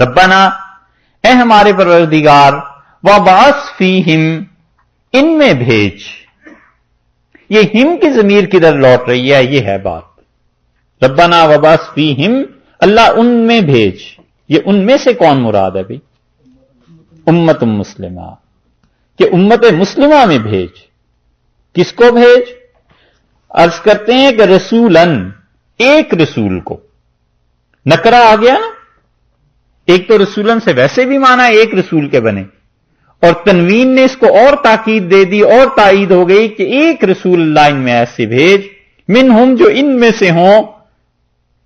ربنا اے ہمارے پروردگار وابعث فیہم ان میں بھیج. یہ ہم کی ضمیر کدھر لوٹ رہی ہے؟ یہ ہے بات. ربنا وابعث فیہم، اللہ ان میں بھیج. یہ ان میں سے کون مراد ہے بھائی؟ امت مسلمہ، کہ امت مسلمہ میں بھیج. کس کو بھیج؟ عرض کرتے ہیں کہ رسولن، ایک رسول کو. نکرہ آ گیا نا، ایک تو رسولن سے ویسے بھی مانا ایک رسول کے بنے، اور تنوین نے اس کو اور تاکید دے دی اور تائید ہو گئی کہ ایک رسول اللہ ان میں ایسے بھیج منہم، جو ان میں سے ہوں.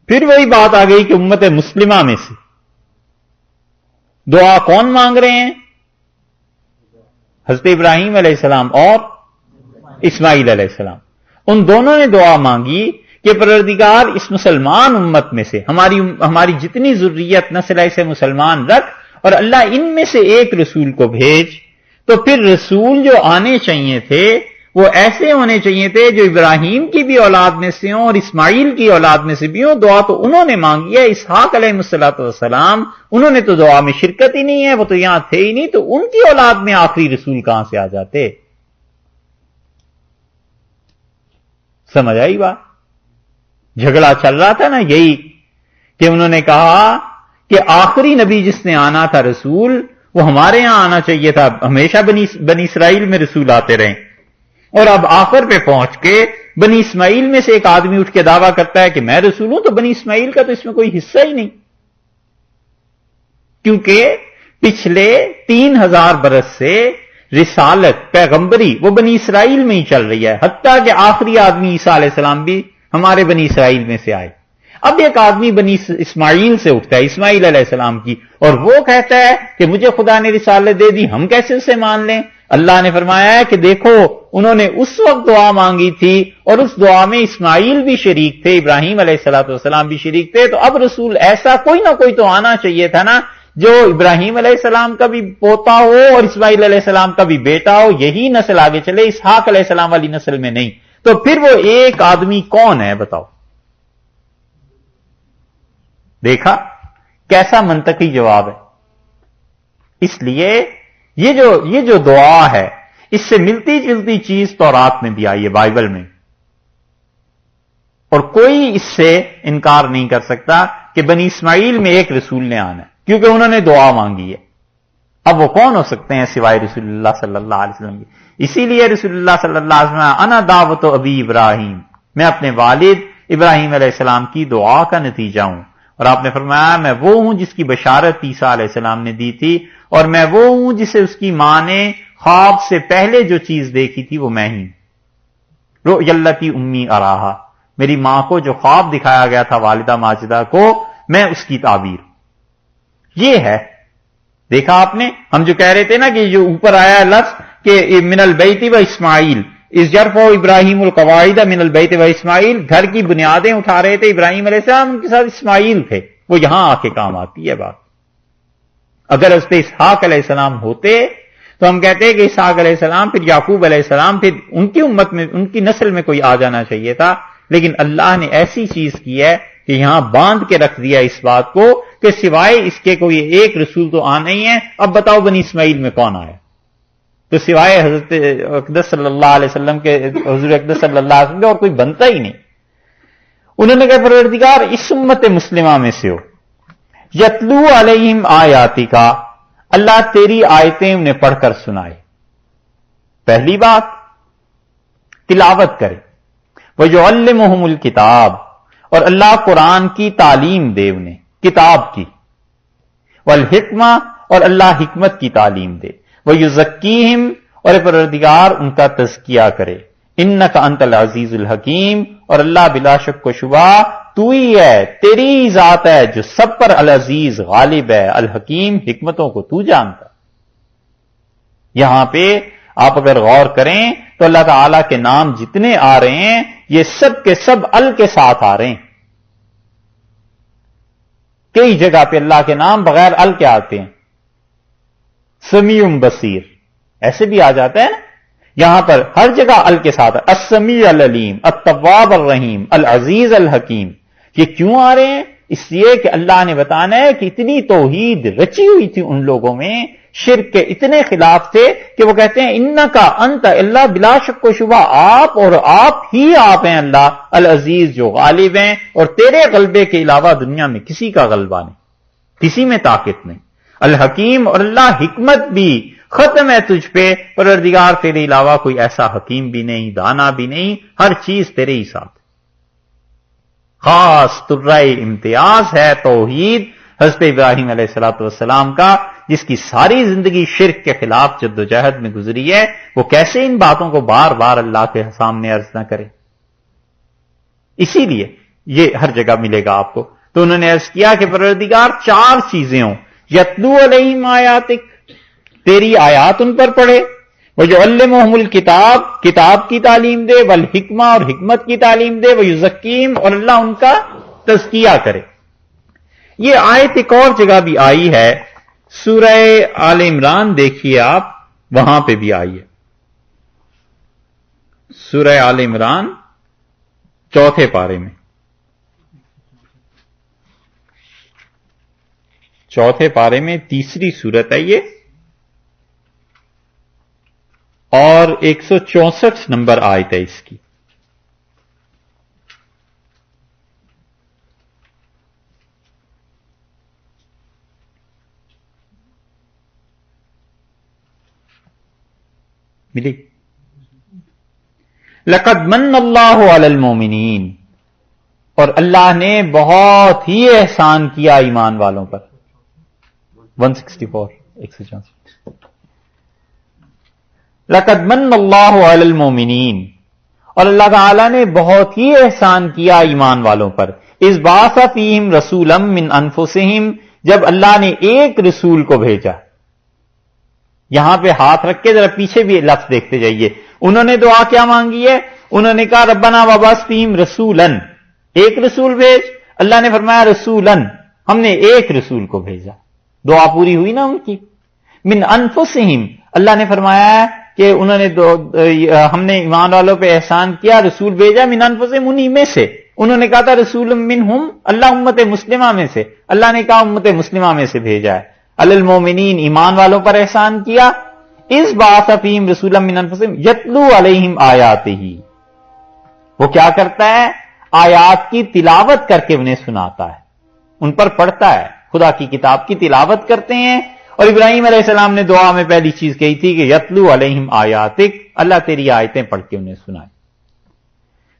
پھر وہی بات آ گئی کہ امت مسلمہ میں سے. دعا کون مانگ رہے ہیں؟ حضرت ابراہیم علیہ السلام اور اسماعیل علیہ السلام. ان دونوں نے دعا مانگی کہ پروردگار اس مسلمان امت میں سے ہماری جتنی ذریت نسل ہے اسے مسلمان رکھ، اور اللہ ان میں سے ایک رسول کو بھیج. تو پھر رسول جو آنے چاہیے تھے وہ ایسے ہونے چاہیے تھے جو ابراہیم کی بھی اولاد میں سے ہوں اور اسماعیل کی اولاد میں سے بھی ہوں. دعا تو انہوں نے مانگی ہے. اسحاق علیہ السلام انہوں نے تو دعا میں شرکت ہی نہیں ہے، وہ تو یہاں تھے ہی نہیں، تو ان کی اولاد میں آخری رسول کہاں سے آ جاتے؟ سمجھ آئی بات؟ جھگڑا چل رہا تھا نا یہی کہ انہوں نے کہا کہ آخری نبی جس نے آنا تھا رسول، وہ ہمارے ہاں آنا چاہیے تھا. ہمیشہ بنی اسرائیل میں رسول آتے رہے، اور اب آخر پہ پہنچ کے بنی اسماعیل میں سے ایک آدمی اٹھ کے دعویٰ کرتا ہے کہ میں رسول ہوں، تو بنی اسماعیل کا تو اس میں کوئی حصہ ہی نہیں، کیونکہ پچھلے 3000 برس سے رسالت پیغمبری وہ بنی اسرائیل میں ہی چل رہی ہے، حتیٰ کہ آخری آدمی عیسیٰ علیہ السلام بھی ہمارے بنی اسرائیل میں سے آئے. اب ایک آدمی بنی اسماعیل سے اٹھتا ہے، اسماعیل علیہ السلام کی، اور وہ کہتا ہے کہ مجھے خدا نے رسالت دے دی، ہم کیسے اسے مان لیں؟ اللہ نے فرمایا ہے کہ دیکھو انہوں نے اس وقت دعا مانگی تھی اور اس دعا میں اسماعیل بھی شریک تھے، ابراہیم علیہ السلام بھی شریک تھے. تو اب رسول ایسا کوئی نہ کوئی تو آنا چاہیے تھا نا، جو ابراہیم علیہ السلام کا بھی پوتا ہو اور اسماعیل علیہ السلام کا بھی بیٹا ہو، یہی نسل آگے چلے، اسحاق علیہ السلام والی نسل میں نہیں. تو پھر وہ ایک آدمی کون ہے بتاؤ؟ دیکھا کیسا منطقی جواب ہے. اس لیے یہ جو دعا ہے اس سے ملتی جلتی چیز تورات میں بھی آئی ہے، بائبل میں، اور کوئی اس سے انکار نہیں کر سکتا کہ بنی اسماعیل میں ایک رسول نے آنا ہے، کیونکہ انہوں نے دعا مانگی ہے. اب وہ کون ہو سکتے ہیں سوائے رسول اللہ صلی اللہ علیہ وسلم کی؟ اسی لیے رسول اللہ صلی اللہ علیہ وسلم انا دعوت ابی ابراہیم، میں اپنے والد ابراہیم علیہ السلام کی دعا کا نتیجہ ہوں. اور آپ نے فرمایا میں وہ ہوں جس کی بشارت عیسیٰ علیہ السلام نے دی تھی، اور میں وہ ہوں جسے اس کی ماں نے خواب سے پہلے جو چیز دیکھی تھی وہ میں ہی. رؤیا التی امی اراہا، میری ماں کو جو خواب دکھایا گیا تھا والدہ ماجدہ کو، میں اس کی تعبیر. یہ ہے، دیکھا آپ نے، ہم جو کہہ رہے تھے نا کہ جو اوپر آیا لفظ کہ من البیت و اسماعیل اس یرفع ابراہیم القواعد من البیت و اسماعیل، گھر کی بنیادیں اٹھا رہے تھے ابراہیم علیہ السلام، ان کے ساتھ اسماعیل تھے. وہ یہاں آ کے کام آتی ہے بات. اگر اس پہ اسحاق علیہ السلام ہوتے تو ہم کہتے ہیں کہ اسحاق علیہ السلام پھر یعقوب علیہ السلام، پھر ان کی امت میں ان کی نسل میں کوئی آ جانا چاہیے تھا. لیکن اللہ نے ایسی چیز کی ہے کہ یہاں باندھ کے رکھ دیا اس بات کو کہ سوائے اس کے کوئی ایک رسول تو آنا ہی ہے. اب بتاؤ بنی اسماعیل میں کون آیا؟ تو سوائے حضرت اقدس صلی اللہ علیہ وسلم کے، حضور اقدس صلی اللہ علیہ وسلم کے اور کوئی بنتا ہی نہیں. انہوں نے کہا پروردگار اس امت مسلمہ میں سے ہو، یتلو علیہم آیاتی کا، اللہ تیری آیتیں انہیں پڑھ کر سنائے. پہلی بات تلاوت کرے. وَيُعَلِّمُهُمُ الْكِتَابَ، اور اللہ قرآن کی تعلیم دے انہیں، کتاب کی. وَالْحِکْمَةَ، اور اللہ حکمت کی تعلیم دے. وَيُزَكِّيهِمْ، اور پروردگار ان کا تزکیہ کرے. اِنَّكَ أَنْتَ الْعَزِيزُ الْحَكِيمُ، اور اللہ بلا شک و شبہ تو ہی ہے، تیری ذات ہے جو سب پر العزیز غالب ہے، الحکیم حکمتوں کو تو جانتا. یہاں پہ آپ اگر غور کریں تو اللہ تعالی کے نام جتنے آ رہے ہیں یہ سب کے سب ال کے ساتھ آ رہے ہیں. کئی جگہ پہ اللہ کے نام بغیر ال کے آتے ہیں. سمیع بصیر ایسے بھی آ جاتا ہے نا، یہاں پر ہر جگہ ال کے ساتھ السمیع العلیم، التواب الرحیم، العزیز الحکیم. یہ کیوں آ رہے ہیں؟ اس لیے کہ اللہ نے بتانا ہے کہ اتنی توحید رچی ہوئی تھی ان لوگوں میں، شرک کے اتنے خلاف تھے کہ وہ کہتے ہیں انکا انت اللہ، بلا شک و شبہ آپ اور آپ ہی آپ ہیں اللہ العزیز جو غالب ہیں، اور تیرے غلبے کے علاوہ دنیا میں کسی کا غلبہ نہیں، کسی میں طاقت نہیں، الحکیم اور اللہ حکمت بھی ختم ہے تجھ پہ، پروردگار تیرے علاوہ کوئی ایسا حکیم بھی نہیں، دانا بھی نہیں، ہر چیز تیرے ہی ساتھ۔ خاص ترائے امتیاز ہے توحید حضرت ابراہیم علیہ الصلوۃ والسلام کا، جس کی ساری زندگی شرک کے خلاف جدوجہد میں گزری ہے، وہ کیسے ان باتوں کو بار بار اللہ کے سامنے عرض نہ کرے۔ اسی لیے یہ ہر جگہ ملے گا آپ کو۔ تو انہوں نے عرض کیا کہ پروردگار چار چیزیں ہوں، یتلو علیہم آیاتک، تیری آیات ان پر پڑھے، وَيُعَلِّمُهُمُ الْكِتَابَ، کتاب کی تعلیم دے، والحکمہ اور حکمت کی تعلیم دے، وَيُزَكِّيهِمْ اور اللہ ان کا تزکیہ کرے۔ یہ آیت ایک اور جگہ بھی آئی ہے، سورہ آل عمران دیکھیے آپ، وہاں پہ بھی آئی ہے، سورہ آل عمران چوتھے پارے میں، چوتھے پارے میں تیسری سورت ہے یہ، اور 164 نمبر آیت ہے اس کی۔ ملی؟ لقد من اللہ علی المومنین، اور اللہ نے بہت ہی احسان کیا ایمان والوں پر۔ 164 164 لقد من اللہ علی المومنین، اور اللہ تعالی نے بہت ہی احسان کیا ایمان والوں پر، اذ بعث فیہم رسولا من انفسہم، جب اللہ نے ایک رسول کو بھیجا۔ یہاں پہ ہاتھ رکھ کے ذرا پیچھے بھی لفظ دیکھتے جائیے، انہوں نے دعا کیا مانگی ہے؟ انہوں نے کہا ربنا وبعث فیہم رسولا، ایک رسول بھیج۔ اللہ نے فرمایا رسولا، ہم نے ایک رسول کو بھیجا۔ دعا پوری ہوئی نا ان کی۔ من انفسہم، اللہ نے فرمایا کہ انہوں نے ہم نے ایمان والوں پہ احسان کیا، رسول بھیجا، من انفسہم، انہی میں سے۔ انہوں نے کہا تھا رسول منہم، اللہ امت مسلمہ میں سے، اللہ نے کہا امت مسلمہ میں سے بھیجا ہے۔ علی المومنین، ایمان والوں پر احسان کیا، اذ بعث فیہم رسولا من انفسہم یتلو علیہم آیاتہ، وہ کیا کرتا ہے؟ آیات کی تلاوت کر کے انہیں سناتا ہے، ان پر پڑھتا ہے، خدا کی کتاب کی تلاوت کرتے ہیں۔ اور ابراہیم علیہ السلام نے دعا میں پہلی چیز کہی تھی کہ یتلو علیہم آیاتک، اللہ تیری آیتیں پڑھ کے انہیں سنائے۔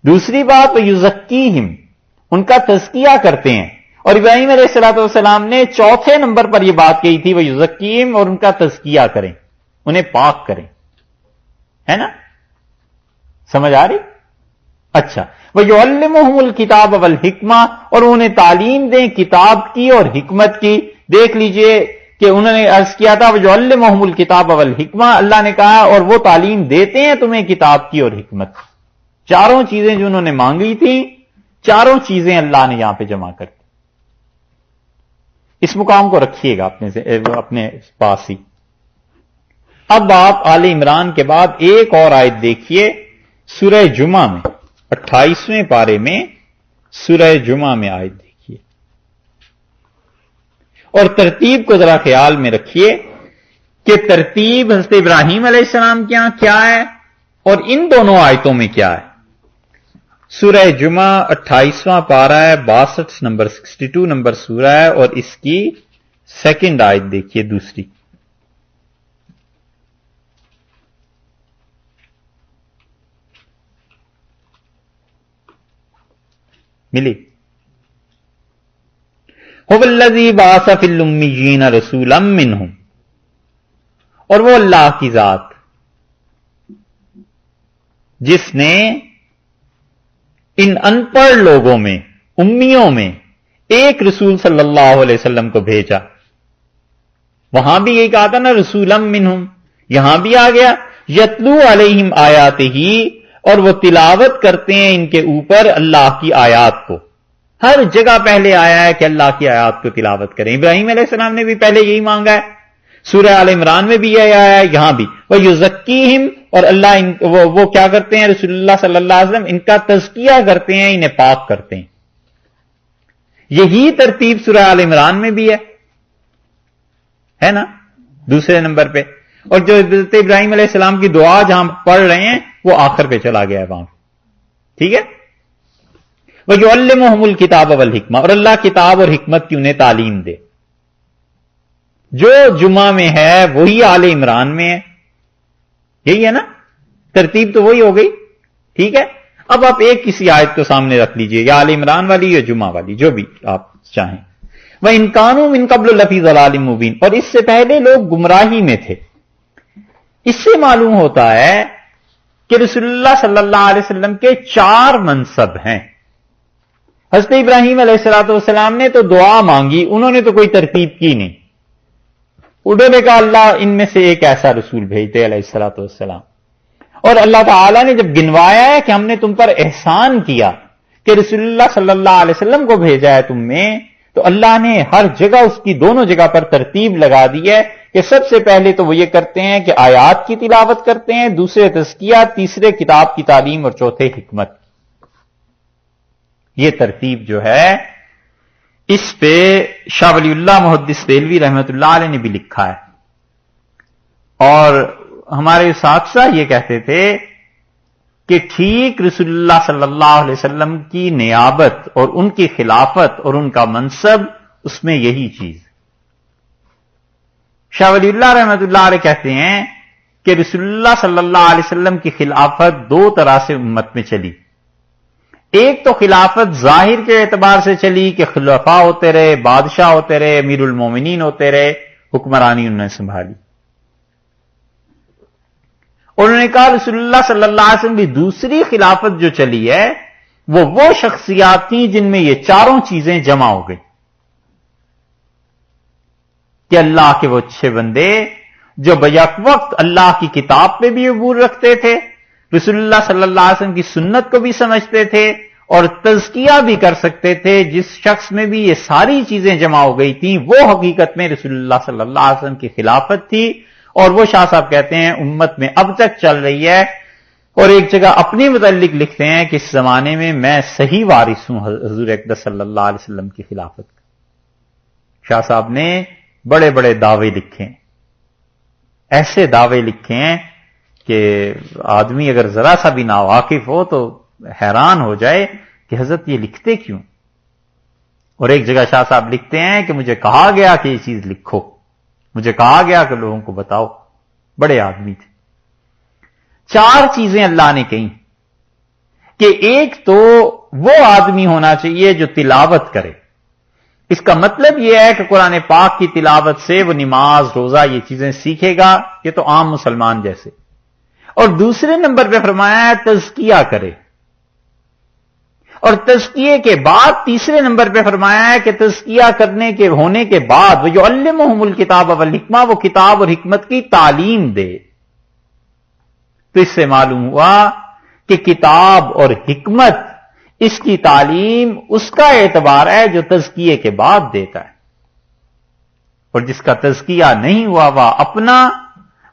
دوسری بات یزکیہم، ان کا تزکیہ کرتے ہیں، اور ابراہیم علیہ السلام نے چوتھے نمبر پر یہ بات کہی تھی وَيُزَكِّيهِمْ، اور ان کا تزکیہ کریں، انہیں پاک کریں، ہے نا؟ سمجھ آ رہی؟ اچھا، وَيُعَلِّمُهُمُ الْكِتَابَ وَالْحِكْمَةَ، اور انہیں تعلیم دیں کتاب کی اور حکمت کی۔ دیکھ لیجئے کہ انہوں نے عرض کیا تھا وَيُعَلِّمُهُمُ الْكِتَابَ وَالْحِكْمَةَ، اللہ نے کہا اور وہ تعلیم دیتے ہیں تمہیں کتاب کی اور حکمت کی۔ چاروں چیزیں جو انہوں نے مانگی تھیں، چاروں چیزیں اللہ نے یہاں پہ جمع کر دی۔ اس مقام کو رکھیے گا اپنے پاس ہی۔ اب آپ آل عمران کے بعد ایک اور آیت دیکھیے، سورہ جمعہ میں 28ویں پارے میں، سورہ جمعہ میں آیت دیکھیے، اور ترتیب کو ذرا خیال میں رکھیے کہ ترتیب حضرت ابراہیم علیہ السلام کے یہاں کیا ہے اور ان دونوں آیتوں میں کیا ہے۔ سورہ جمعہ 28واں پارہ ہے، 62 نمبر 62 نمبر سورہ ہے، اور اس کی سیکنڈ آیت دیکھیے، دوسری۔ ملی؟ هو الذی بعث فی الامیین رسولا منہم، اور وہ اللہ کی ذات جس نے ان ان پڑھ لوگوں میں، امیوں میں، ایک رسول صلی اللہ علیہ وسلم کو بھیجا۔ وہاں بھی یہ کہا تھا نا رسولا منہم، یہاں بھی آ گیا یتلو علیہم آیاتہ، اور وہ تلاوت کرتے ہیں ان کے اوپر اللہ کی آیات کو۔ ہر جگہ پہلے آیا ہے کہ اللہ کی آیات کو تلاوت کریں۔ ابراہیم علیہ السلام نے بھی پہلے یہی مانگا ہے، سورہ آل عمران میں بھی یہ آیا ہے، یہاں بھی وَيُزَكِّيهِمْ، اور اللہ وہ کیا کرتے ہیں؟ رسول اللہ صلی اللہ علیہ وسلم ان کا تزکیہ کرتے ہیں، انہیں پاک کرتے ہیں۔ یہی ترتیب سورہ آل عمران میں بھی ہے نا دوسرے نمبر پہ، اور جو حضرت ابراہیم علیہ السلام کی دعا جہاں پڑھ رہے ہیں وہ آخر پہ چلا گیا ہے وہاں، ٹھیک ہے۔ وَيُعَلِّمُهُمُ الْكِتَابَ وَالْحِکْمَةَ، اور اللہ کتاب اور حکمت کی انہیں تعلیم دے۔ جو جمعہ میں ہے وہی آل عمران میں ہے، یہی ہے نا، ترتیب تو وہی ہو گئی، ٹھیک ہے۔ اب آپ ایک کسی آیت کو سامنے رکھ لیجئے، یا آل عمران والی یا جمعہ والی، جو بھی آپ چاہیں۔ وَإِن كَانُوا مِن قَبْلُ لَفِي ضَلَالٍ مُبِينٍ، اور اس سے پہلے لوگ گمراہی میں تھے۔ اس سے معلوم ہوتا ہے کہ رسول اللہ صلی اللہ علیہ وسلم کے 4 منصب ہیں۔ حضرت ابراہیم علیہ السلام نے تو دعا مانگی، انہوں نے تو کوئی ترتیب کی نہیں، انہوں نے کہا اللہ ان میں سے ایک ایسا رسول بھیج دے علیہ السلام، اور اللہ تعالیٰ نے جب گنوایا ہے کہ ہم نے تم پر احسان کیا کہ رسول اللہ صلی اللہ علیہ وسلم کو بھیجا ہے تم میں، تو اللہ نے ہر جگہ اس کی دونوں جگہ پر ترتیب لگا دی ہے کہ سب سے پہلے تو وہ یہ کرتے ہیں کہ آیات کی تلاوت کرتے ہیں، دوسرے تزکیہ، تیسرے کتاب کی تعلیم، اور چوتھے حکمت۔ یہ ترتیب جو ہے اس پہ شاہ ولی اللہ محدث دہلوی رحمۃ اللہ علیہ نے بھی لکھا ہے، اور ہمارے اساتذہ یہ کہتے تھے کہ ٹھیک رسول اللہ صلی اللہ علیہ وسلم کی نیابت اور ان کی خلافت اور ان کا منصب، اس میں یہی چیز۔ شاہ ولی اللہ رحمۃ اللہ علیہ کہتے ہیں کہ رسول اللہ صلی اللہ علیہ وسلم کی خلافت 2 طرح سے امت میں چلی۔ ایک تو خلافت ظاہر کے اعتبار سے چلی کہ خلفاء ہوتے رہے، بادشاہ ہوتے رہے، امیر المومنین ہوتے رہے، حکمرانی انہوں نے سنبھالی۔ انہوں نے کہا رسول اللہ صلی اللہ علیہ وسلم کی دوسری خلافت جو چلی ہے وہ شخصیات تھیں جن میں یہ 4 چیزیں جمع ہو گئی، کہ اللہ کے وہ اچھے بندے جو بیک وقت اللہ کی کتاب پہ بھی عبور رکھتے تھے، رسول اللہ صلی اللہ علیہ وسلم کی سنت کو بھی سمجھتے تھے، اور تزکیہ بھی کر سکتے تھے۔ جس شخص میں بھی یہ ساری چیزیں جمع ہو گئی تھیں وہ حقیقت میں رسول اللہ صلی اللہ علیہ وسلم کی خلافت تھی، اور وہ شاہ صاحب کہتے ہیں امت میں اب تک چل رہی ہے، اور ایک جگہ اپنے متعلق لکھتے ہیں کہ اس زمانے میں میں صحیح وارث ہوں حضور اقدس صلی اللہ علیہ وسلم کی خلافت۔ شاہ صاحب نے بڑے بڑے دعوے لکھے ہیں، ایسے دعوے لکھے ہیں کہ آدمی اگر ذرا سا بھی ناواقف ہو تو حیران ہو جائے کہ حضرت یہ لکھتے کیوں۔ اور ایک جگہ شاہ صاحب لکھتے ہیں کہ مجھے کہا گیا کہ یہ چیز لکھو، مجھے کہا گیا کہ لوگوں کو بتاؤ، بڑے آدمی تھے۔ 4 چیزیں اللہ نے کہیں کہ ایک تو وہ آدمی ہونا چاہیے جو تلاوت کرے، اس کا مطلب یہ ہے کہ قرآن پاک کی تلاوت سے وہ نماز، روزہ، یہ چیزیں سیکھے گا، یہ تو عام مسلمان جیسے۔ اور دوسرے نمبر پہ فرمایا ہے تزکیہ کرے، اور تزکیے کے بعد تیسرے نمبر پہ فرمایا ہے کہ تزکیہ کرنے کے ہونے کے بعد وَيُعَلِّمُهُمُ الْكِتَابَ وَالْحِکْمَةَ، وہ کتاب اور حکمت کی تعلیم دے۔ تو اس سے معلوم ہوا کہ کتاب اور حکمت، اس کی تعلیم اس کا اعتبار ہے جو تزکیے کے بعد دیتا ہے، اور جس کا تزکیہ نہیں ہوا وہ اپنا،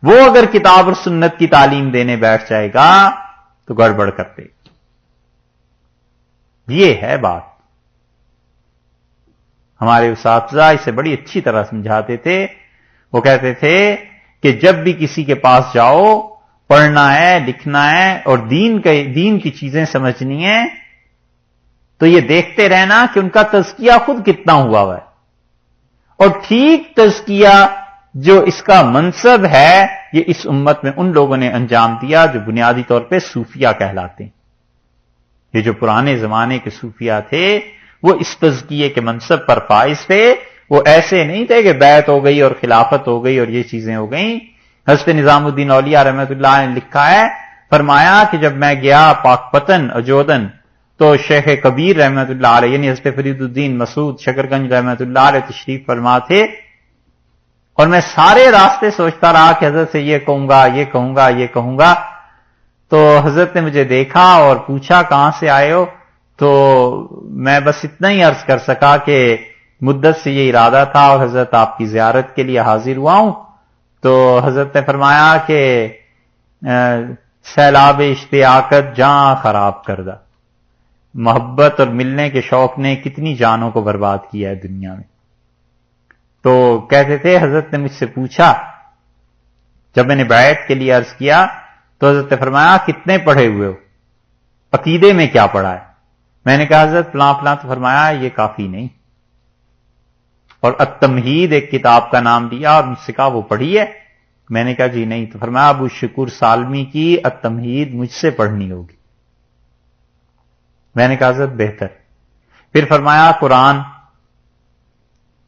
وہ اگر کتاب اور سنت کی تعلیم دینے بیٹھ جائے گا تو گڑبڑ کرتے۔ یہ ہے بات۔ ہمارے اساتذہ اسے بڑی اچھی طرح سمجھاتے تھے، وہ کہتے تھے کہ جب بھی کسی کے پاس جاؤ، پڑھنا ہے، لکھنا ہے اور دین کی چیزیں سمجھنی ہے، تو یہ دیکھتے رہنا کہ ان کا تزکیہ خود کتنا ہوا ہے، اور ٹھیک تزکیہ جو اس کا منصب ہے یہ اس امت میں ان لوگوں نے انجام دیا جو بنیادی طور پہ صوفیہ کہلاتے ہیں۔ یہ جو پرانے زمانے کے صوفیہ تھے وہ اس تزکیے کے منصب پر فائز تھے، وہ ایسے نہیں تھے کہ بیعت ہو گئی اور خلافت ہو گئی اور یہ چیزیں ہو گئیں۔ حضرت نظام الدین اولیاء رحمۃ اللہ نے لکھا ہے، فرمایا کہ جب میں گیا پاک پتن اجودن تو شیخ کبیر رحمۃ اللہ علیہ یعنی حضرت فرید الدین مسعود شکرگنج رحمۃ اللہ علیہ تشریف فرما تھے، اور میں سارے راستے سوچتا رہا کہ حضرت سے یہ کہوں گا، یہ کہوں گا، یہ کہوں گا، تو حضرت نے مجھے دیکھا اور پوچھا کہاں سے آئے ہو، تو میں بس اتنا ہی عرض کر سکا کہ مدت سے یہ ارادہ تھا اور حضرت آپ کی زیارت کے لیے حاضر ہوا ہوں۔ تو حضرت نے فرمایا کہ سیلاب اشتیاقت جہاں خراب کردہ، محبت اور ملنے کے شوق نے کتنی جانوں کو برباد کیا ہے دنیا میں. تو کہتے تھے حضرت نے مجھ سے پوچھا جب میں نے بیعت کے لیے عرض کیا تو حضرت نے فرمایا کتنے پڑھے ہوئے ہو, عقیدے میں کیا پڑھا ہے؟ میں نے کہا حضرت فلاں فلاں. تو فرمایا یہ کافی نہیں, اور التمہید ایک کتاب کا نام دیا اور مجھ سے کہا وہ پڑھی ہے؟ میں نے کہا جی نہیں. تو فرمایا ابو شکور سالمی کی التمہید مجھ سے پڑھنی ہوگی. میں نے کہا حضرت بہتر. پھر فرمایا قرآن.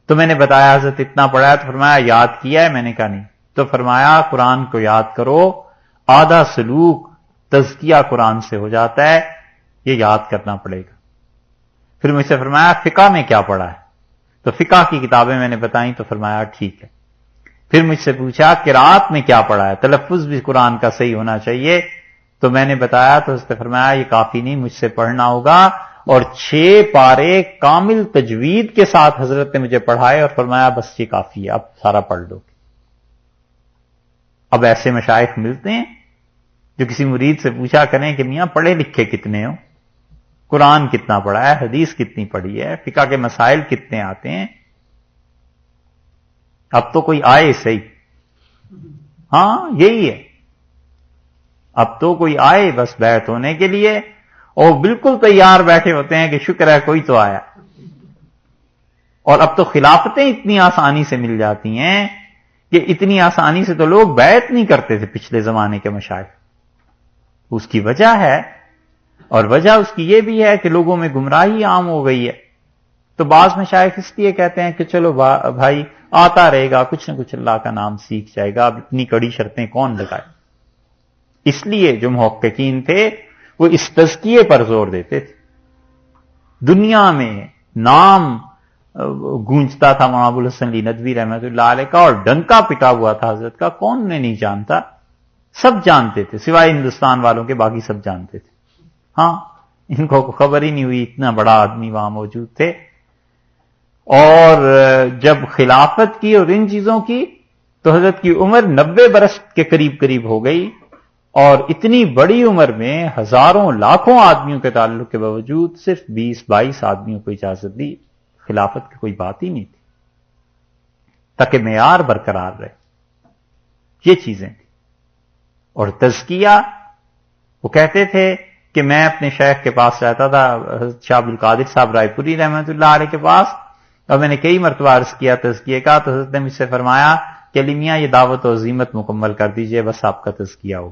تو میں نے بتایا حضرت اتنا پڑھا ہے. تو فرمایا یاد کیا ہے؟ میں نے کہا نہیں. تو فرمایا قرآن کو یاد کرو, آدھا سلوک تزکیہ قرآن سے ہو جاتا ہے, یہ یاد کرنا پڑے گا. پھر مجھ سے فرمایا فقہ میں کیا پڑھا ہے؟ تو فقہ کی کتابیں میں نے بتائیں. تو فرمایا ٹھیک ہے. پھر مجھ سے پوچھا قرات میں کیا پڑھا ہے, تلفظ بھی قرآن کا صحیح ہونا چاہیے. تو میں نے بتایا. تو اس نے فرمایا یہ کافی نہیں, مجھ سے پڑھنا ہوگا. اور 6 پارے کامل تجوید کے ساتھ حضرت نے مجھے پڑھائے اور فرمایا بس یہ کافی ہے, اب سارا پڑھ لو. اب ایسے مشائخ ملتے ہیں جو کسی مرید سے پوچھا کریں کہ میاں پڑھے لکھے کتنے ہو, قرآن کتنا پڑھا ہے, حدیث کتنی پڑھی ہے, فقہ کے مسائل کتنے آتے ہیں. اب تو کوئی آئے صحیح. ہاں یہی ہے, اب تو کوئی آئے بس بیعت ہونے کے لیے, اور بالکل تیار بیٹھے ہوتے ہیں کہ شکر ہے کوئی تو آیا. اور اب تو خلافتیں اتنی آسانی سے مل جاتی ہیں کہ اتنی آسانی سے تو لوگ بیعت نہیں کرتے تھے پچھلے زمانے کے مشائخ. اس کی وجہ ہے, اور وجہ اس کی یہ بھی ہے کہ لوگوں میں گمراہی عام ہو گئی ہے. تو بعض مشائخ اس لیے کہتے ہیں کہ چلو بھائی آتا رہے گا, کچھ نہ کچھ اللہ کا نام سیکھ جائے گا, اب اتنی کڑی شرطیں کون لگائے. اس لیے جو محققین تھے وہ اس تزکیے پر زور دیتے تھے. دنیا میں نام گونجتا تھا مولانا ابوالحسن علی ندوی رحمۃ اللہ علیہ کا, اور ڈنکا پٹا ہوا تھا حضرت کا, کون نے نہیں جانتا, سب جانتے تھے سوائے ہندوستان والوں کے, باقی سب جانتے تھے. ہاں ان کو خبر ہی نہیں ہوئی, اتنا بڑا آدمی وہاں موجود تھے. اور جب خلافت کی اور ان چیزوں کی تو حضرت کی عمر 90 برس کے قریب قریب ہو گئی, اور اتنی بڑی عمر میں ہزاروں لاکھوں آدمیوں کے تعلق کے باوجود صرف 20-22 آدمیوں کو اجازت دی. خلافت کی کوئی بات ہی نہیں تھی تاکہ معیار برقرار رہے. یہ چیزیں تھیں. اور تزکیہ, وہ کہتے تھے کہ میں اپنے شیخ کے پاس رہتا تھا, حضرت شاہ عبد القادر صاحب رائے پوری رحمۃ اللہ علیہ کے پاس, اور میں نے کئی مرتبہ عرض کیا تزکیے کا. تو حضرت نے مجھ سے فرمایا کہ علی میاں یہ دعوت و عزیمت مکمل کر دیجئے, بس آپ کا تزکیہ ہو.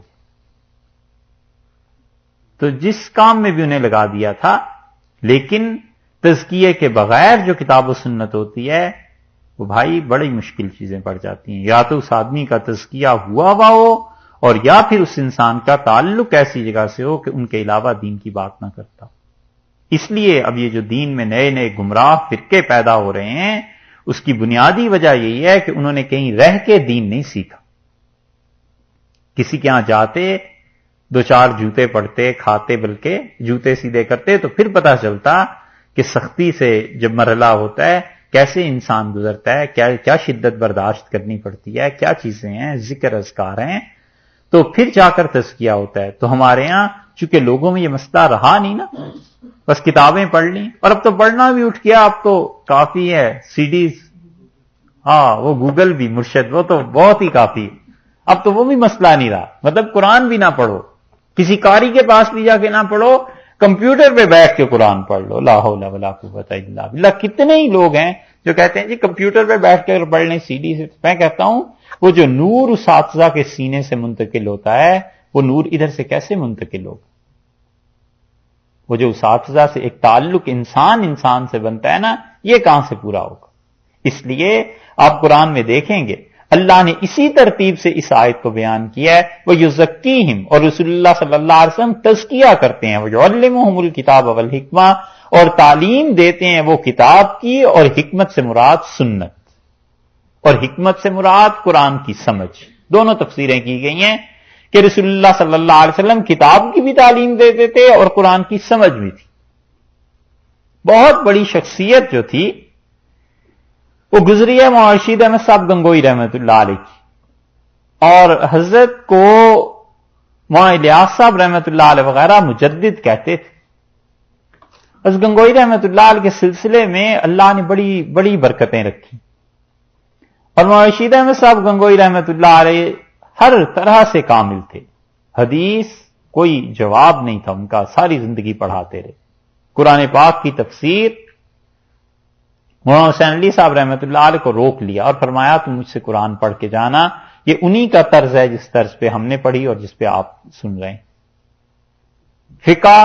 تو جس کام میں بھی انہیں لگا دیا تھا, لیکن تزکیے کے بغیر جو کتاب و سنت ہوتی ہے وہ بھائی بڑی مشکل چیزیں پڑ جاتی ہیں. یا تو اس آدمی کا تزکیہ ہوا ہوا ہو, اور یا پھر اس انسان کا تعلق ایسی جگہ سے ہو کہ ان کے علاوہ دین کی بات نہ کرتا. اس لیے اب یہ جو دین میں نئے نئے گمراہ فرقے پیدا ہو رہے ہیں, اس کی بنیادی وجہ یہی ہے کہ انہوں نے کہیں رہ کے دین نہیں سیکھا. کسی کے ہاں جاتے, 2-4 جوتے پڑھتے, کھاتے, بلکہ جوتے سیدھے کرتے, تو پھر پتہ چلتا کہ سختی سے جب مرحلہ ہوتا ہے کیسے انسان گزرتا ہے, کیا شدت برداشت کرنی پڑتی ہے, کیا چیزیں ہیں, ذکر اذکار ہیں, تو پھر جا کر تزکیہ ہوتا ہے. تو ہمارے ہاں چونکہ لوگوں میں یہ مسئلہ رہا نہیں نا, بس کتابیں پڑھ لیں, اور اب تو پڑھنا بھی اٹھ گیا, اب تو کافی ہے سی ڈیز, ہاں وہ گوگل بھی مرشد, وہ تو بہت ہی کافی. اب تو وہ بھی مسئلہ نہیں رہا, مطلب قرآن بھی نہ پڑھو, کسی قاری کے پاس بھی جا کے نہ پڑھو, کمپیوٹر پہ بیٹھ کے قرآن پڑھ لو. لا حول ولا قوت الا باللہ. کتنے ہی لوگ ہیں جو کہتے ہیں جی کمپیوٹر پہ بیٹھ کے پڑھ لیں سی ڈی سے. میں کہتا ہوں وہ جو نور اساتذہ کے سینے سے منتقل ہوتا ہے, وہ نور ادھر سے کیسے منتقل ہوگا؟ وہ جو اساتذہ سے ایک تعلق انسان سے بنتا ہے نا, یہ کہاں سے پورا ہوگا؟ اس لیے آپ قرآن میں دیکھیں گے اللہ نے اسی ترتیب سے اس آیت کو بیان کیا ہے. وہ یزکیہم, اور رسول اللہ صلی اللہ علیہ وسلم تزکیہ کرتے ہیں. وہ یعلمہم الکتاب والحکمہ, اور تعلیم دیتے ہیں وہ کتاب کی, اور حکمت سے مراد سنت, اور حکمت سے مراد قرآن کی سمجھ. دونوں تفسیریں کی گئی ہیں کہ رسول اللہ صلی اللہ علیہ وسلم کتاب کی بھی تعلیم دیتے تھے اور قرآن کی سمجھ بھی تھی. بہت بڑی شخصیت جو تھی وہ گزری ہے مولانا رشید احمد صاحب گنگوئی رحمۃ اللہ علیہ کی, اور حضرت کو مولانا الیاس صاحب رحمۃ اللہ علیہ وغیرہ مجدد کہتے تھے. حضرت گنگوئی رحمۃ اللہ علیہ کے سلسلے میں اللہ نے بڑی بڑی برکتیں رکھی، اور مولانا رشید احمد صاحب گنگوئی رحمۃ اللہ علیہ ہر طرح سے کامل تھے، حدیث کوئی جواب نہیں تھا ان کا، ساری زندگی پڑھاتے رہے، قرآن پاک کی تفسیر مولانا حسین علی صاحب رحمۃ اللہ علیہ کو روک لیا اور فرمایا تم مجھ سے قرآن پڑھ کے جانا، یہ انہی کا طرز ہے جس طرز پہ ہم نے پڑھی اور جس پہ آپ سن رہے ہیں۔ فقہ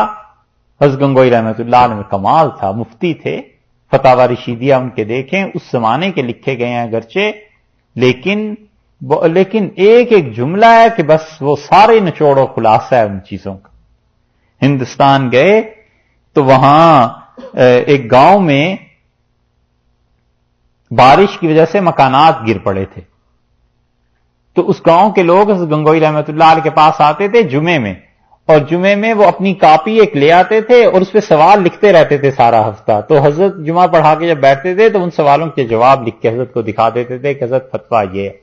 حضرت گنگوئی رحمۃ اللہ علیہ میں کمال تھا، مفتی تھے، فتاوی رشیدیہ ان کے دیکھیں، اس زمانے کے لکھے گئے ہیں اگرچہ، لیکن ایک ایک جملہ ہے کہ بس وہ سارے نچوڑ و خلاصہ ہے ان چیزوں کا۔ ہندوستان گئے تو وہاں ایک گاؤں میں بارش کی وجہ سے مکانات گر پڑے تھے، تو اس گاؤں کے لوگ حضرت گنگوئی رحمۃ اللہ علیہ کے پاس آتے تھے جمعے میں، اور جمعے میں وہ اپنی کاپی ایک لے آتے تھے اور اس پہ سوال لکھتے رہتے تھے سارا ہفتہ، تو حضرت جمعہ پڑھا کے جب بیٹھتے تھے تو ان سوالوں کے جواب لکھ کے حضرت کو دکھا دیتے تھے کہ حضرت فتویٰ یہ ہے۔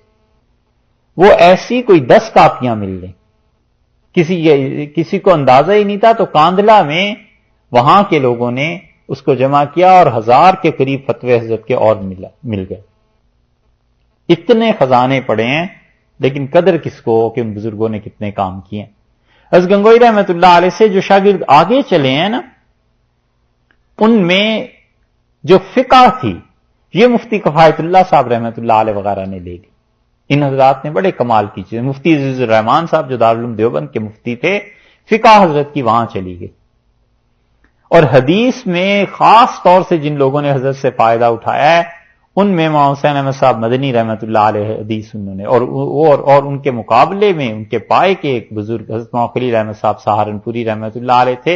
وہ ایسی کوئی 10 کاپیاں مل لیں، کسی کو اندازہ ہی نہیں تھا، تو کاندلہ میں وہاں کے لوگوں نے اس کو جمع کیا اور 1000 کے قریب فتوے حضرت کے اور مل گئے۔ اتنے خزانے پڑے ہیں، لیکن قدر کس کو کہ ان بزرگوں نے کتنے کام کیے ہیں۔ حضرت گنگوئی رحمۃ اللہ علیہ سے جو شاگرد آگے چلے ہیں نا، ان میں جو فقہ تھی یہ مفتی کفایت اللہ صاحب رحمۃ اللہ علیہ وغیرہ نے لے لی، ان حضرات نے بڑے کمال کی چیزیں۔ مفتی عزیز الرحمان صاحب جو دارالعلوم دیوبند کے مفتی تھے، فقہ حضرت کی وہاں چلی گئی، اور حدیث میں خاص طور سے جن لوگوں نے حضرت سے فائدہ اٹھایا ہے ان میں مولانا حسین احمد صاحب مدنی رحمۃ اللہ علیہ حدیث انہوں نے، اور ان کے مقابلے میں ان کے پائے کے ایک بزرگ حضرت مولانا خلیل احمد صاحب سہارنپوری رحمۃ اللہ علیہ تھے،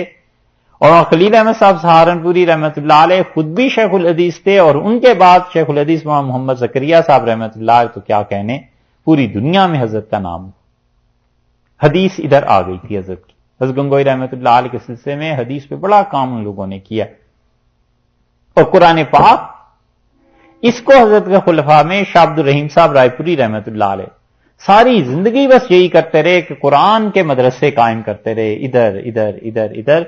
اور مولانا خلیل احمد صاحب سہارنپوری رحمۃ اللہ علیہ خود بھی شیخ الحدیث تھے، اور ان کے بعد شیخ الحدیث مولانا محمد زکریہ صاحب رحمۃ اللہ علیہ تو کیا کہنے، پوری دنیا میں حضرت کا نام، حدیث ادھر آ گئی تھی حضرت کی۔ حضرت گنگوئی رحمۃ اللہ علیہ کے سلسلے میں حدیث پہ بڑا کام ان لوگوں نے کیا، اور قرآن پاک اس کو حضرت کے خلفاء میں شاہ عبد الرحیم صاحب رائے پوری رحمۃ اللہ علیہ ساری زندگی بس یہی کرتے رہے کہ قرآن کے مدرسے قائم کرتے رہے، ادھر ادھر ادھر ادھر۔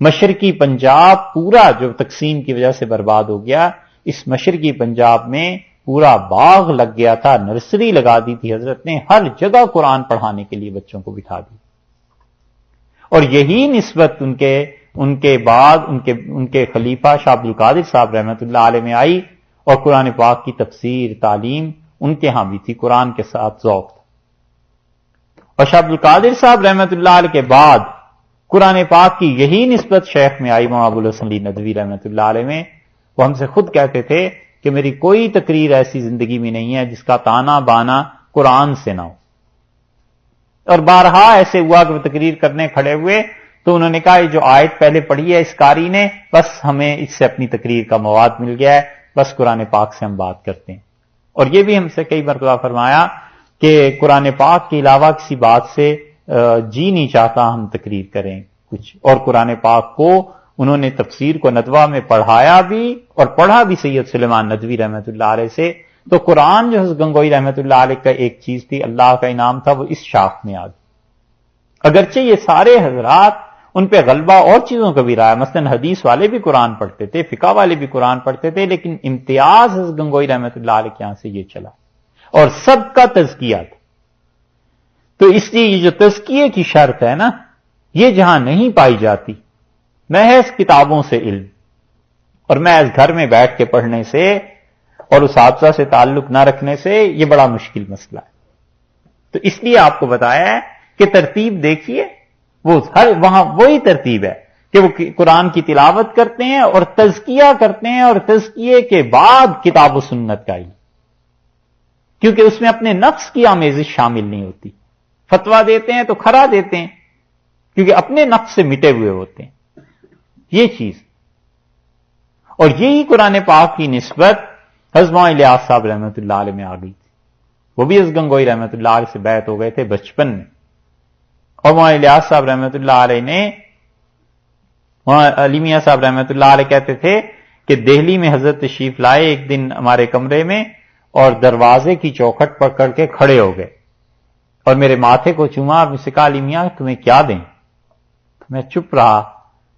مشرقی پنجاب پورا جو تقسیم کی وجہ سے برباد ہو گیا، اس مشرقی پنجاب میں پورا باغ لگ گیا تھا، نرسری لگا دی تھی حضرت نے، ہر جگہ قرآن پڑھانے کے لیے بچوں کو بٹھا دی، اور یہی نسبت ان کے بعد ان کے خلیفہ شاہ عبد القادر صاحب رحمۃ اللہ علیہ میں آئی، اور قرآن پاک کی تفسیر تعلیم ان کے ہاں بھی تھی، قرآن کے ساتھ ذوق تھا۔ اور شاہ عبد القادر صاحب رحمۃ اللہ علیہ کے بعد قرآن پاک کی یہی نسبت شیخ میں آئی، مولانا ابو الحسن علی ندوی رحمۃ اللہ علیہ میں۔ وہ ہم سے خود کہتے تھے کہ میری کوئی تقریر ایسی زندگی میں نہیں ہے جس کا تانا بانا قرآن سے نہ ہو، اور بارہا ایسے ہوا کہ وہ تقریر کرنے کھڑے ہوئے تو انہوں نے کہا یہ جو آیت پہلے پڑھی ہے اس قاری نے، بس ہمیں اس سے اپنی تقریر کا مواد مل گیا ہے، بس قرآن پاک سے ہم بات کرتے ہیں۔ اور یہ بھی ہم سے کئی مرتبہ فرمایا کہ قرآن پاک کے علاوہ کسی بات سے جی نہیں چاہتا ہم تقریر کریں کچھ، اور قرآن پاک کو انہوں نے تفسیر کو ندوہ میں پڑھایا بھی اور پڑھا بھی سید سلیمان ندوی رحمۃ اللہ علیہ سے۔ تو قرآن جو حضرت گنگوئی رحمۃ اللہ علیہ کا ایک چیز تھی، اللہ کا انعام تھا، وہ اس شاخ میں آ گئی۔ اگرچہ یہ سارے حضرات ان پہ غلبہ اور چیزوں کا بھی رہا ہے، مثلا حدیث والے بھی قرآن پڑھتے تھے، فقہ والے بھی قرآن پڑھتے تھے، لیکن امتیاز حضرت گنگوئی رحمۃ اللہ علیہ کے یہاں سے یہ چلا، اور سب کا تزکیہ تھا۔ تو اس لیے یہ جو تزکیے کی شرط ہے نا، یہ جہاں نہیں پائی جاتی، محض کتابوں سے علم اور محض گھر میں بیٹھ کے پڑھنے سے اور اساتذہ سے تعلق نہ رکھنے سے، یہ بڑا مشکل مسئلہ ہے۔ تو اس لیے آپ کو بتایا ہے کہ ترتیب دیکھیے، وہ ہر وہاں وہی ترتیب ہے کہ وہ قرآن کی تلاوت کرتے ہیں اور تزکیہ کرتے ہیں، اور تزکیے کے بعد کتاب و سنت کا علم، کیونکہ اس میں اپنے نفس کی آمیزش شامل نہیں ہوتی۔ فتویٰ دیتے ہیں تو کھرا دیتے ہیں کیونکہ اپنے نفس سے مٹے ہوئے ہوتے ہیں، یہ چیز۔ اور یہی قرآن پاک کی نسبت حضرت مولانا الیاس صاحب رحمۃ اللہ علیہ میں آ گئی تھی۔ وہ بھی حضرت گنگوئی رحمۃ اللہ علیہ سے بیعت ہو گئے تھے بچپن میں، اور مولانا الیاس صاحب رحمۃ اللہ علیہ نے، مولانا علی میاں صاحب رحمۃ اللہ علیہ کہتے تھے کہ دہلی میں حضرت تشریف لائے ایک دن ہمارے کمرے میں، اور دروازے کی چوکھٹ پکڑ کے کھڑے ہو گئے اور میرے ماتھے کو چوما، اور مجھ سے کہا علی میاں تمہیں کیا دیں؟ میں چپ رہا،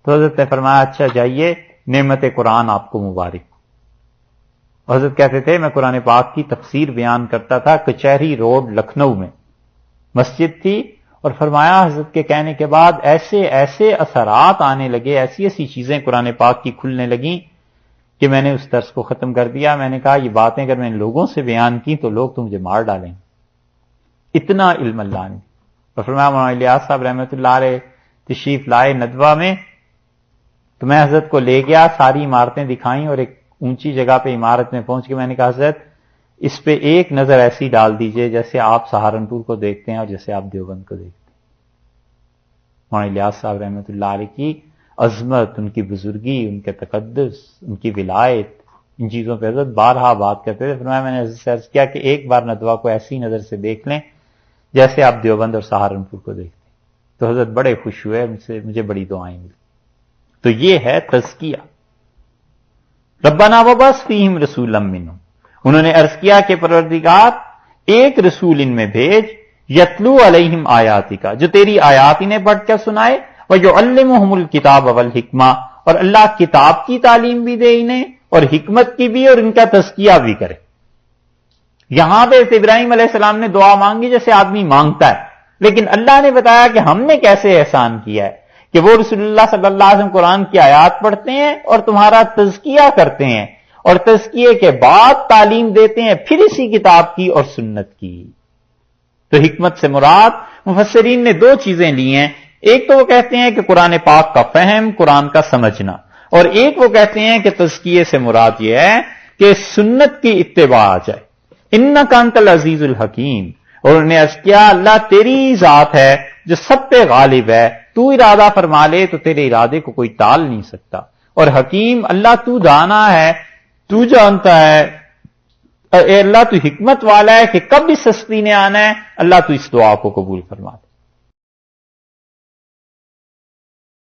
تو حضرت نے فرمایا اچھا جائیے، نعمت قرآن آپ کو مبارک۔ حضرت کہتے تھے میں قرآن پاک کی تفسیر بیان کرتا تھا، کچہری روڈ لکھنؤ میں مسجد تھی، اور فرمایا حضرت کے کہنے کے بعد ایسے ایسے اثرات آنے لگے، ایسی ایسی چیزیں قرآن پاک کی کھلنے لگیں کہ میں نے اس درس کو ختم کر دیا۔ میں نے کہا یہ باتیں اگر میں نے لوگوں سے بیان کی تو لوگ تو مجھے مار ڈالیں، اتنا علم اللہ نے۔ اور فرمایا مولانا الیاس صاحب رحمۃ اللہ علیہ تشریف لائے ندوہ میں، تو میں حضرت کو لے گیا، ساری عمارتیں دکھائیں، اور ایک اونچی جگہ پہ عمارت میں پہنچ کے میں نے کہا حضرت اس پہ ایک نظر ایسی ڈال دیجئے جیسے آپ سہارنپور کو دیکھتے ہیں اور جیسے آپ دیوبند کو دیکھتے ہیں۔ مولانا الیاس صاحب رحمۃ اللہ علیہ کی عظمت، ان کی بزرگی، ان کے تقدس، ان کی ولایت، ان چیزوں پہ حضرت بارہا بات کرتے تھے۔ فرمایا میں نے حضرت سے عرض کیا کہ ایک بار ندوہ کو ایسی نظر سے دیکھ لیں جیسے آپ دیوبند اور سہارنپور کو دیکھتے ہیں۔ تو حضرت بڑے خوش ہوئے، مجھے بڑی دعائیں ملی۔ تو یہ ہے تزکیہ۔ ربنا وبعث فیہم رسولا منہم، انہوں نے عرض کیا کہ پروردگار ایک رسول ان میں بھیج، یتلو علیہم آیاتک، جو تیری آیات انہیں پڑھ کر سنائے، ویعلمہم الکتاب والحکمہ، اور اللہ کتاب کی تعلیم بھی دے انہیں اور حکمت کی بھی، اور ان کا تزکیہ بھی کرے۔ یہاں پہ ابراہیم علیہ السلام نے دعا مانگی جیسے آدمی مانگتا ہے، لیکن اللہ نے بتایا کہ ہم نے کیسے احسان کیا ہے کہ وہ رسول اللہ صلی اللہ علیہ وسلم قرآن کی آیات پڑھتے ہیں اور تمہارا تزکیہ کرتے ہیں، اور تزکیے کے بعد تعلیم دیتے ہیں پھر اسی کتاب کی اور سنت کی۔ تو حکمت سے مراد مفسرین نے دو چیزیں لی ہیں، ایک تو وہ کہتے ہیں کہ قرآن پاک کا فہم، قرآن کا سمجھنا، اور ایک وہ کہتے ہیں کہ تزکیے سے مراد یہ ہے کہ سنت کی اتباع آ جائے۔ انک انت العزیز الحکیم، اور انہوں نے عرض کیا اللہ تیری ذات ہے جو سب پہ غالب ہے، تو ارادہ فرما لے تو تیرے ارادے کو کوئی ٹال نہیں سکتا، اور حکیم اللہ تو دانا ہے، تو جانتا ہے، اے اللہ تو حکمت والا ہے کہ کب اس ہستی نے آنا ہے، اللہ تو اس دعا کو قبول فرما دے۔